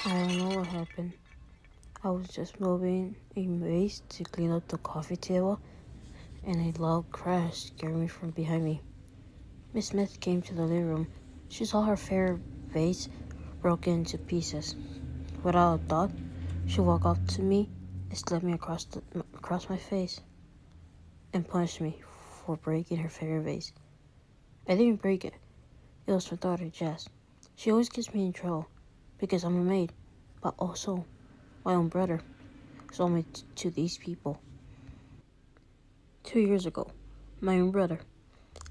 I don't know what happened. I was just moving a vase to clean up the coffee table, and a loud crash scared me from behind me. Miss Smith came to the living room. She saw her favorite vase broken into pieces. Without a thought, she walked up to me and slapped me across my face and punished me for breaking her favorite vase. I didn't break it. It was her daughter, Jess. She always gets me in trouble because I'm a maid, but also my own brother sold me to these people. 2 years ago, my own brother,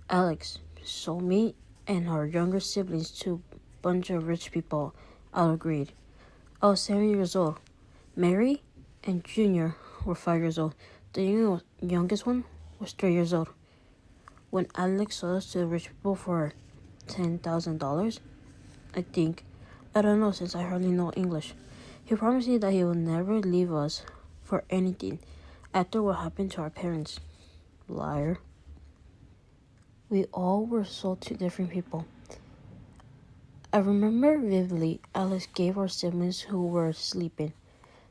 Alex, sold me and our younger siblings to a bunch of rich people out of greed. I was 7 years old. Mary and Junior were 5 years old. The youngest one was 3 years old. When Alex sold us to the rich people for $10,000, I don't know since I hardly know English. He promised me that he would never leave us for anything after what happened to our parents. Liar. We all were sold to different people. I remember vividly Alex gave our siblings who were sleeping.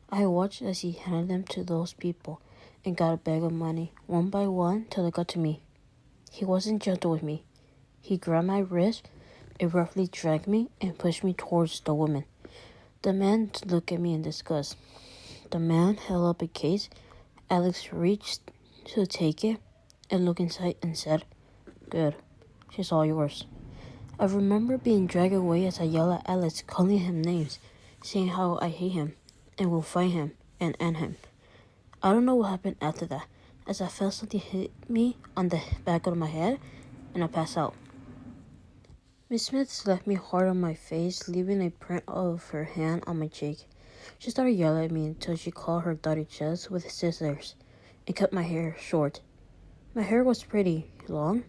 I watched as he handed them to those people and got a bag of money, one by one, till it got to me. He wasn't gentle with me. He grabbed my wrist and roughly dragged me and pushed me towards the woman. The man looked at me in disgust. The man held up a case. Alex reached to take it and looked inside and said, "Good, she's all yours." I remember being dragged away as I yelled at Alex, calling him names, saying how I hate him and will fight him and end him. I don't know what happened after that, as I felt something hit me on the back of my head and I passed out. Miss Smith slapped me hard on my face, leaving a print of her hand on my cheek. She started yelling at me until she called her daughter Jess with scissors and cut my hair short. My hair was pretty long,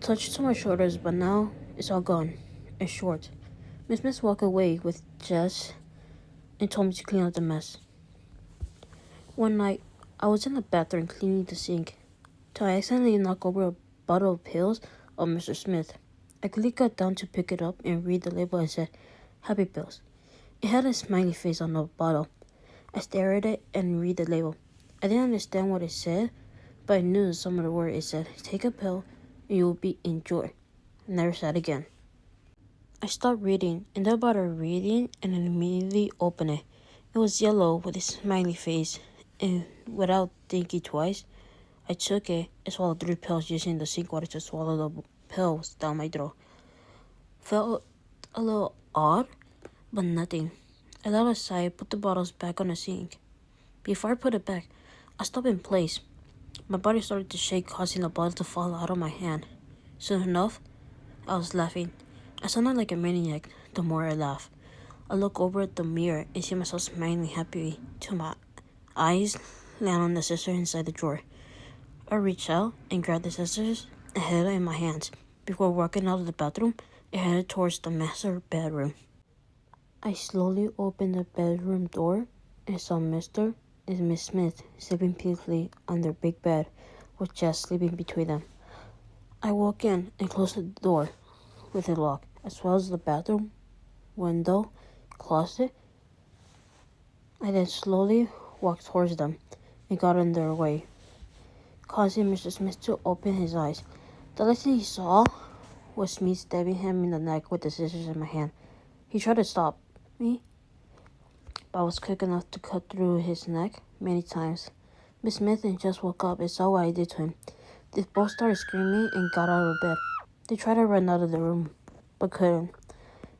touched to my shoulders, but now it's all gone and short. Miss Smith walked away with Jess and told me to clean up the mess. One night, I was in the bathroom cleaning the sink till I accidentally knocked over a bottle of pills of Mr. Smith. I quickly got down to pick it up and read the label and said, "Happy Pills." It had a smiley face on the bottle. I stared at it and read the label. I didn't understand what it said, but I knew some of the words. It said, "Take a pill and you will be in joy." I never said again. I stopped reading and then about reading and then immediately opened it. It was yellow with a smiley face, and without thinking twice, I took it and swallowed 3 pills using the sink water to swallow the pills down my throat. Felt a little odd, but nothing. I let it aside, put the bottles back on the sink. Before I put it back, I stopped in place. My body started to shake, causing the bottle to fall out of my hand. Soon enough, I was laughing. I sounded like a maniac the more I laughed. I looked over at the mirror and see myself smiling happily till my eyes land on the scissors inside the drawer. I reached out and grabbed the scissors and held it in my hands before walking out of the bathroom and headed towards the master bedroom. I slowly opened the bedroom door and saw Mr. and Miss Smith sleeping peacefully on their big bed with Jess sleeping between them. I walked in and closed the door with a lock, as well as the bathroom, window, closet. I then slowly walked towards them and got in their way, causing Mr. Smith to open his eyes. The last thing he saw was me stabbing him in the neck with the scissors in my hand. He tried to stop me, but I was quick enough to cut through his neck many times. Miss Smith and Jess woke up and saw what I did to him. They both started screaming and got out of bed. They tried to run out of the room, but couldn't.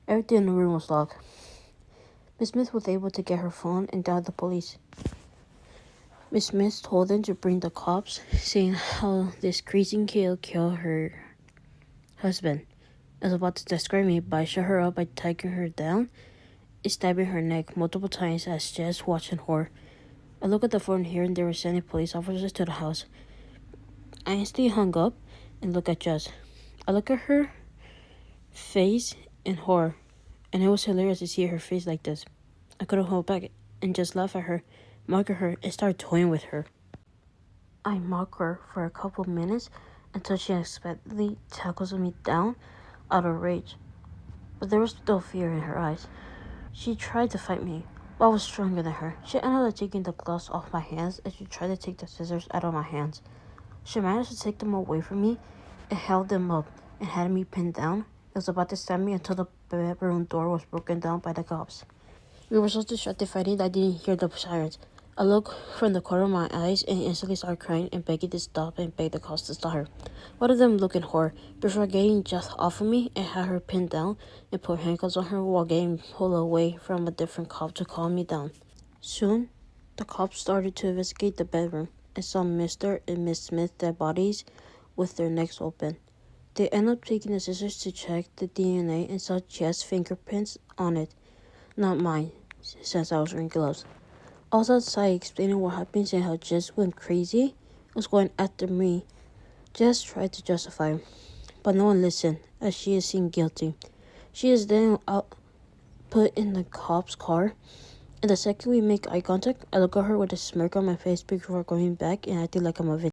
Everything in the room was locked. Miss Smith was able to get her phone and dial the police. Miss Smith told them to bring the cops, saying how this crazy kid killed her husband. I was about to describe me, but I shut her up by taking her down and stabbing her neck multiple times as Jess watched in horror. I looked at the phone here and they were sending police officers to the house. I instantly hung up and looked at Jess. I looked at her face in horror, and it was hilarious to see her face like this. I couldn't hold back and just laugh at her, mock at her, and start toying with her. I mocked her for a couple minutes until she unexpectedly tackles me down out of rage, but there was still fear in her eyes. She tried to fight me, but I was stronger than her. She ended up taking the gloves off my hands and she tried to take the scissors out of my hands. She managed to take them away from me and held them up and had me pinned down. It was about to stab me until the bedroom door was broken down by the cops. We were so distracted fighting that I didn't hear the sirens. I looked from the corner of my eyes and instantly started crying and begging to stop and begged the cops to stop her. One of them looked in horror before getting Jess off of me and had her pinned down and put handcuffs on her while getting pulled away from a different cop to calm me down. Soon, the cops started to investigate the bedroom and saw Mr. and Miss Smith's dead bodies with their necks open. They ended up taking the scissors to check the DNA and saw Jess' fingerprints on it, not mine, since I was wearing gloves. I was outside explaining what happened and how Jess went crazy, was going after me. Jess tried to justify, but no one listened, as she is seen guilty. She is then put in the cop's car, and the second we make eye contact, I look at her with a smirk on my face before going back and acting like I'm a victim.